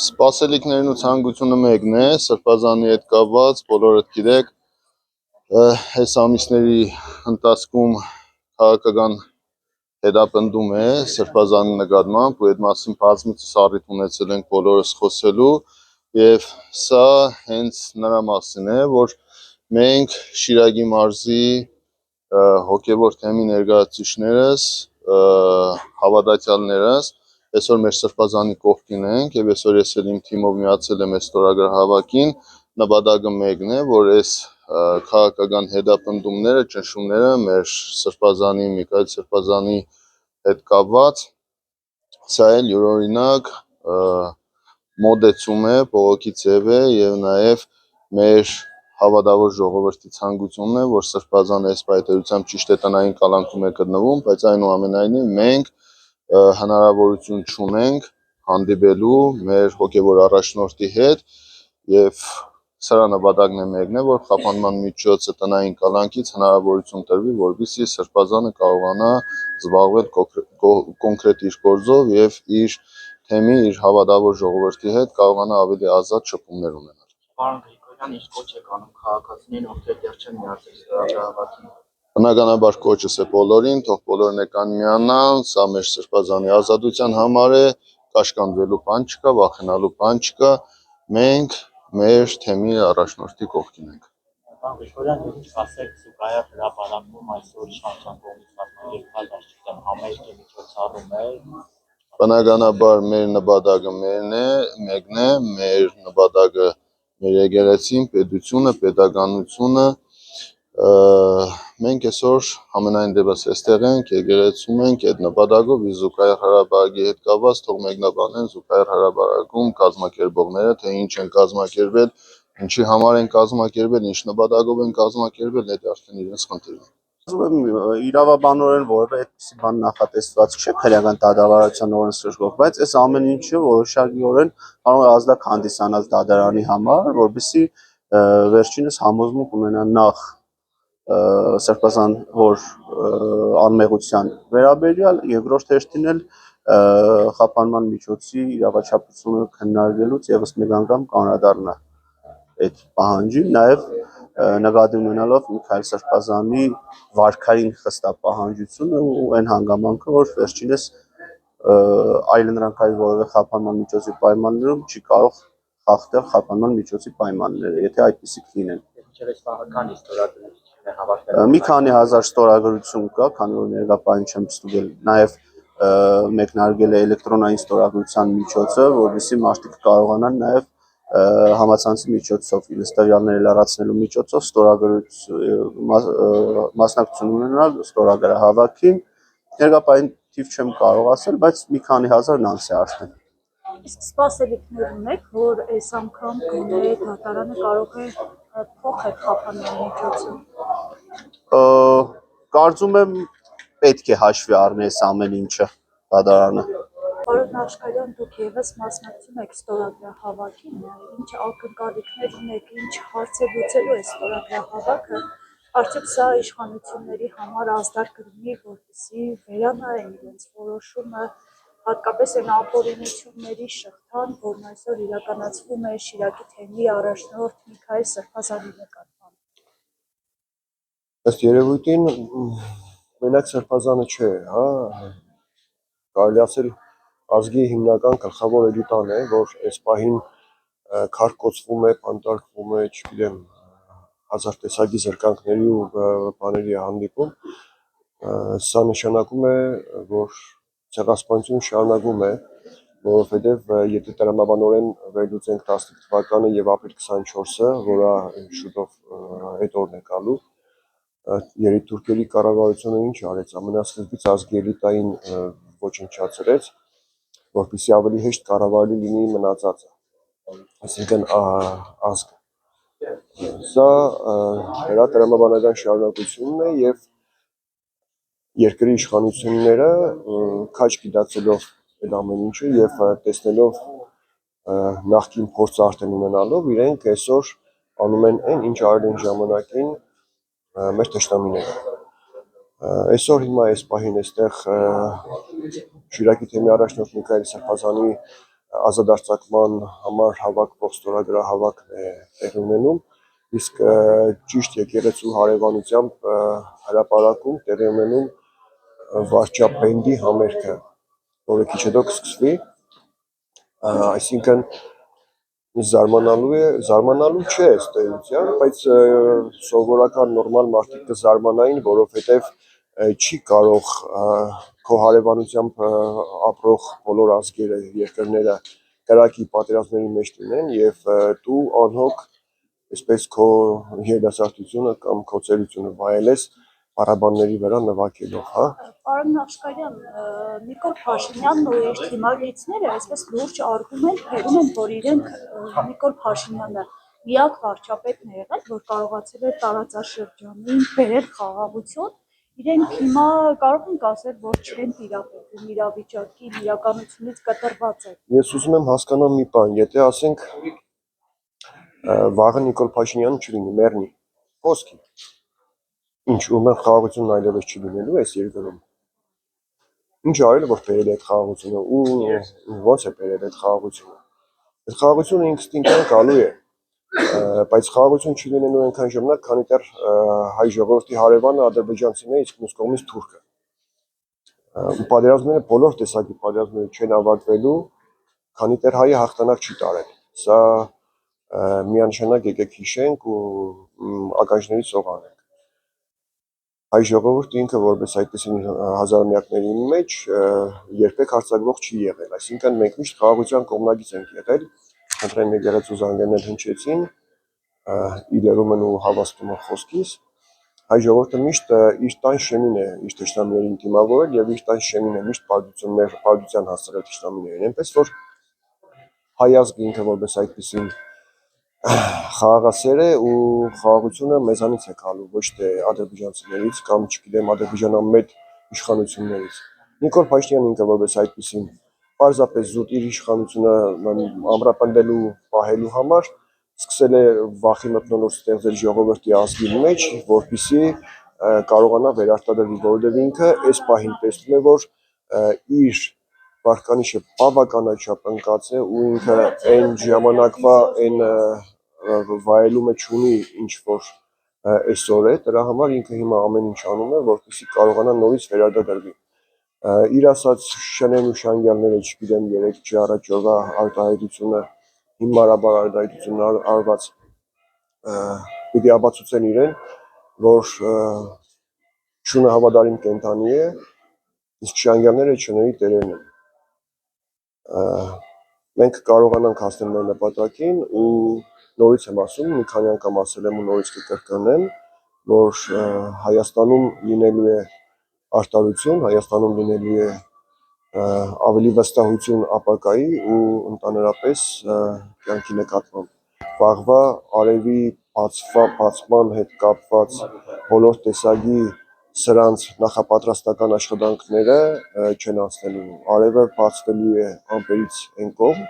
Սպասելիքներն ու ցանկությունը մեկն է, սրբազանի հետ կապված, բոլորդ գիտեք, այս ամիսների ընթացքում քաղաքական հետապնդում է սրբազանի նկատմամբ ու այդ մասին բազմիցս առիթ ունեցել ենք բոլորս խոսելու եւ սա հենց նրա մասին է, որ մենք Շիրակի մարզի հոգևոր թեմի ներկայացուցիչներս, հավատացյալներս այսօր մեր սրբազանի կողքին ենք եւ այսօր ես էլ իմ թիմով միացել եմ այս ստորագրահավաքին, նպատակը մեկն է, որ այս քաղաքական հետապնդումները, ճնշումները մեր սրբազանի Միքայել Սրբազանի հետ կապված, սա էլ յուրօրինակ մոդեցում է, բողոքի ձև է եւ նաեւ մեր հավատավոր ժողովրդի ցանկությունն է, որ Սրբազանը այս պայթերությամբ ճիշտ է տնային կալանքում է գտնվում, բայց այնուամենայնիվ մենք հնարավորություն չունենք հանդիպելու մեր հոգևոր առաջնորդի հետ եւ սրա նպատակն է մեկն է, որ խափանման միջոցը տնային կալանքից հնարավորություն տրվի, որպեսզի Սրբազանը կարողանա զբաղվել կոնկրետ իր գործով եւ իր թեմի, իր հավատավոր ժողովրդի հետ կարողանա ավելի ազատ շփումներ ունենալ։ Պարոն Գրիգորյան, ինչ կոչ եք անում քաղաքացիներին, ովքեր դեռ չեն միացել ստորագրահավաքին։ Բնականաբար կոչս է բոլորին, թող բոլորն եկան միանան, սա մեր Սրբազանի ազատության համար է, կաշկանդվելու բան չկա, վախենալու բան չկա, մենք մեր թեմի առաջնորդի կողքին ենք։ Պարոն Գրիգորյան, ինչ կասեք Զուգայար հրապարակում այսօր իշխանության կողմից կազմակերպված, այսինքն համերգի միջոցառում է։ Բնականաբար մեր նպատակը մեկն է, մեր նպատակը մեր եկեղեցին, պետությունը, պետականությունը, մենք այսօր ամենայն դեպս այստեղ ենք, եկեղեցում ենք այդ նպատակով, իսկ Զուգայար հրապարակի հետ կապված թող մեկնաբանեն Զուգայար հրապարակում կազմակերպողները, թե ինչ են կազմակերպել, ինչի համար են կազմակերպել, ինչ նպատակով են կազմակերպել, դա արդեն իրենց խնդիրն է։ Իրավաբանորեն որևէ այդպիսի բան նախատեսված չէ քրեական դատավարության օրեն սրճող, բայց այս ամեն ինչը որոշակիորեն կարող է ազդակ հանդիսանալ դատարանի համար, որովհետեւ վերջինս համոզմունք ունենա նախ Սրբազան հոր անմեղության վերաբերյալ, երկրորդ հերթին էլ խափանման միջոցի իրավաչափությունը քննարկելուց եւս մեկ անգամ կանրադառնա այդ պահանջին, նաեւ նկատի ունենալով Միքայել Սրբազանի վարքային խստապահանջությունը ու այն հանգամանքը, որ վերջինս այլընտրանքային որևէ խափանման միջոցի պայմաններում չի կարող խախտել խափանման միջոցի պայմանները, եթե այդպիսիք լինեն։ Մի քանի հազար ստորագրություն կա, քանի որ ներկայ չեմ ստուգել, նաեւ մեկնարկել է էլեկտրոնային ստորագրության միջոցը, որովհետեւ մարդիկ կարողանան նաեւ համացանցի միջոցով տվյալները լրացնելու միջոցով մասնակցություն ունենալ ստորագրահավաքին, ներկայ թիվ չեմ կարող ասել, բայց մի քանի հազարն անց է արդեն։ Իսկ սպասելիքներ ունեք, որ այս անգամ գոնե դատարանը կարող է փոխել խափանման միջոցը։ Կարծում եմ պետք է հաշվի առնի այս ամեն ինչը դատարանը։ Պարոն Աշխարհյան, դուք եւս մասնակցում եք ստորագրահավաքին, ինչ ակնկալիքներ ունեք, ինչ հարցեր լուծելու է ստորագրահավաքը, արդյոք սա իշխանությունների համար ազդակ կլինի, որպեսզի վերանայեն իրենց որոշումը, հատկապես այն ապօրինությունների շղթան, որն այսօր իրականացվում է Շիրակի թեմի առաջնորդ Միքայել Սրբազանի նկատմամբ։ Ըստ երևույթին մենակ Սրբազանը չէ, հա, կարելի ասել ազգի հիմնական գլխավոր էլիտան է, որ այս պահին քարկոծվում է, պանտարկվում է, չգիտեմ, հազար տեսակի զրկանքների ու բաների հանդիպում, սա նշանակում է, որ ցեղասպանությունը շարունակվում է, որովհետև եթե տրամաբանորեն վերլուծենք 15 թվականը եւ ապրիլ 24-ը, որը շուտով այդ օրն է գալու, երիտուրքերի կառավարությունը ինչ արեց, ամենասկզբից ազգի էլիտային ոչնչացրեց, որպեսզի ավելի հեշտ կառավարելի լինի մնացածը, այսինքն ազգը։ Սա նրա տրամաբանական շարունակությունն է եւ երկրի իշխանությունները քաջ գիտակցելով այդ ամեն ինչը եւ տեսնելով նախկին փորձը արդեն ունենալով իրենք այսօր անում են այն ինչ արել են ժամանակին մեր թշնամիները այսօր հիմա այս պահին այստեղ Շիրակի թեմի առաջնորդ Միքայել Սրբազանի ազատարձակման համար հավաքվող ստորագրահավաքն է տեղի ունենում իսկ ճիշտ եկեղեցու հարևանությամբ հրապարակում տեղի ունենում վարչապետի համերգը, որը քիչ հետո կսկսվի, այսինքն զարմանալու չէ ըստ էության, բայց սովորական նորմալ մարդիկ կզարմանային, որովհետև չի կարող քո հարևանությամբ ապրող բոլոր ազգերը, երկրները կրակի պատերազմների մեջ լինեն եւ դու անհոգ այսպես քո երիտասարդությունը կամ քո ծերությունը վայելես Արաբանների վրա նվագելով, հա։ Պարոն Նախշկարյան, Նիկոլ Փաշինյանն ու իր թիմակիցները այսպես լուրջ արգումենտ բերում են, որ իրենք Նիկոլ Փաշինյանը միակ վարչապետն է եղել, որ կարողացել է տարածաշրջանին բերել խաղաղություն, իրենք հիմա կարող ենք ասել, որ չեն տիրապետում իրավիճակի իրականությունից կտրված են։ Ես ուզում եմ հասկանալ մի բան, եթե ասենք վաղը Նիկոլ Փաշինյանը չլինի, մեռնի, խոսքի ինչ ուրեմն խաղաղությունն այլևս չի լինելու այս երկրում։ Ինչ արել է որ բերել է այդ խաղաղությունը ու ո՞նց է բերել այդ խաղաղությունը։ Այդ խաղաղությունը ինստինկտիվ գալու է, բայց խաղաղություն չի լինելու այնքան ժամանակ, քանի դեռ հայ ժողովրդի հարևանը ադրբեջանցին է, իսկ մյուս կողմից թուրքը։ Ու պատերազմները բոլոր տեսակի պատերազմները չեն ավարտվելու, քանի դեռ հայը հաղթանակ չի տարել։ Սա միանշանակ եկեք հիշենք ու ականջներից սողանենք։ Հայ ժողովուրդը ինքը որպես այդպիսի հազարամյակների մեջ երբեք հարձակվող չի եղել, այսինքն մենք միշտ խաղաղության կողմնակից ենք եղել, խնդրեմ եկեղեցու զանգերներ հնչեցին, իլերում են ու հավաստում են խոսքից, հայ ժողովուրդը միշտ իր տան շեմին է իր թշնամիներին դիմավորել եւ իր տան շեմին է միշտ պարտության հասցրել թշնամիներին, այնպես որ հայ ազգը ինքը որպես այդպիսին խաղաղասեր է ու խաղաղությունը մեզանից է գալու, ոչ թե ադրբեջանցիներից կամ չգիտեմ ադրբեջանամետ իշխանություններից։ Նիկոլ Փաշինյանը ինքը որպես այդպիսին պարզապես զուտ իր իշխանությունը ամրապնդելու պահելու համար սկսել է վախի մթնոլորտ ստեղծել ժողովրդի ազգի մեջ, որպեսզի կարողանա վերարտադրել, որովհետև ինքը այս պահին տեսնում է, որ իր վարկանիշը բավականաչափ ընկած է ու ինքը այն ժամանակվա այն վայելումը չունի ինչ որ այսօր է, դրա համար ինքը հիմա ամեն ինչ անում է, որպեսզի կարողանա նորից վերարտադրվի։ Իր ասած շնեն ու շանգյալները, չգիտեմ, 3 չի առաջ օրվա արտահայտությունը, հիմնարաբար արտահայտությունն արված պիտի ապացուցեն իրեն, որ շունը հավատարիմ կենդանի է, իսկ շանգյալները չների տերերն են։ Մենք կարողանանք հասնել մեր նպատակին ու նորից եմ ասում, մի քանի անգամ ասել եմ ու նորից կկրկնեմ, որ Հայաստանում լինելու է արտարություն, Հայաստանում լինելու է ավելի վստահություն ապագայի ու ընդհանրապես կյանքի նկատմամբ։ Վաղվա արևի բացման հետ կապված բոլոր տեսակի սրանց նախապատրաստական աշխատանքները չեն անցնելու։ Արևը բացվելու է ամպերից այն կողմ,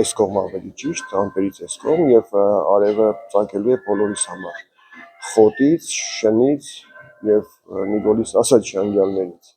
այս կողմ ավելի ճիշտ, ամպերից այս կողմ եւ արևը ծագելու է բոլորիս համար։ Խոտից, շնից եւ Նիկոլիս ասած շանգյալներից։